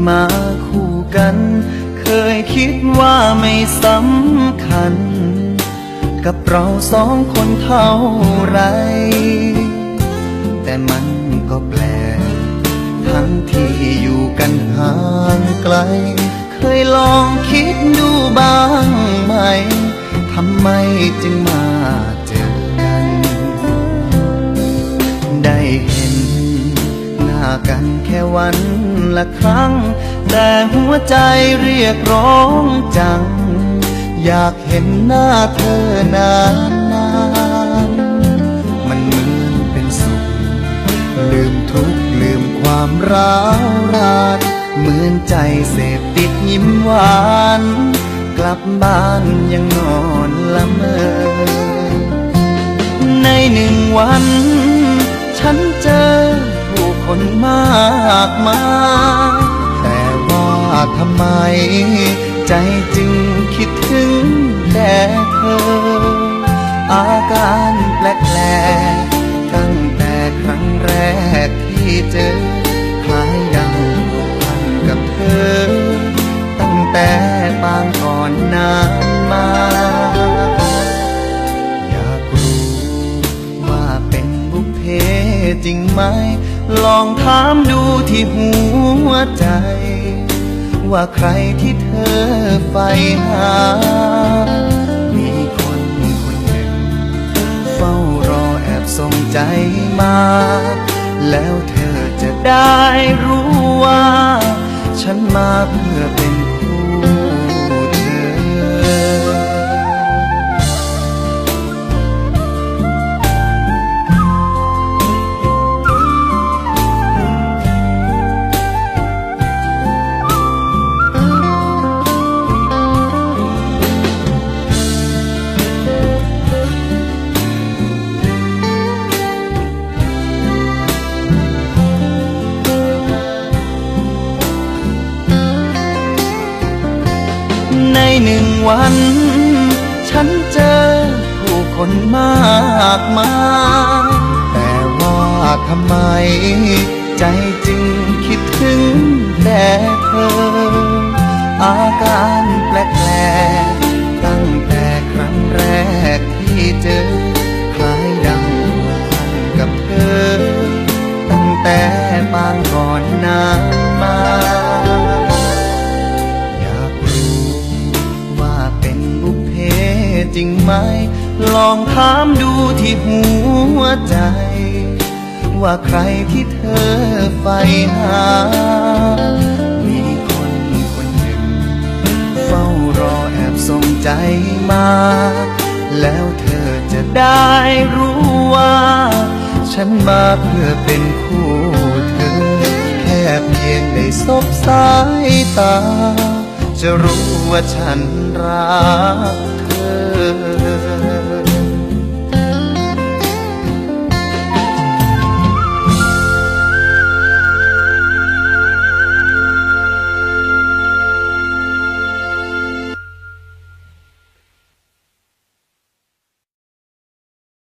มาคู่กันเคยคิดว่าไม่สำคัญกับเราสองคนเท่าไรแต่มันก็แปลกทั้งที่อยู่กันห่างไกลเคยลองคิดดูบ้างไหมทำไมจึงมาเจอกันได้เห็นหน้ากันแค่วันละครั้งแต่หัวใจเรียกร้องจังอยากเห็นหน้าเธอนานๆมันเหมือนเป็นสุขลืมทุกข์ลืมความร้าวรานเหมือนใจเสพติดยิ้มหวานกลับบ้านยังนอนละเมอในหนึ่งวันฉันเจอผู้คนมากมายแต่ว่าทำไมใจจึงคิดถึงแต่เธออาการแปลกๆตั้งแต่ครั้งแรกที่เจอคล้ายดังผูกพันกับเธอตั้งแต่ปางก่อนนานมาอยากรู้ว่าเป็นบุพเพจริงไหมลองถามดูที่หัวใจว่าใครที่เธอใฝ่หามีคนคนหนึ่งเฝ้ารอแอบส่งใจมาแล้วเธอจะได้รู้ว่าฉันมาเพื่อเป็นคู่เธอในหนึ่งวันฉันเจอผู้คนมากมายแต่ว่าทำไมใจจึงคิดถึงแต่เธออาการแปลกๆตั้งแต่ครั้งแรกที่เจอคล้ายดังผูกพันกับเธอตั้งแต่ปางก่อนนานมาจริงไหมลองถามดูที่หัวใจว่าใครที่เธอใฝ่หามีคนคนหนึ่งเฝ้ารอแอบส่งใจมาแล้วเธอจะได้รู้ว่าฉันมาเพื่อเป็นคู่เธอแค่เพียงได้สบสายตาจะรู้ว่าฉันรัก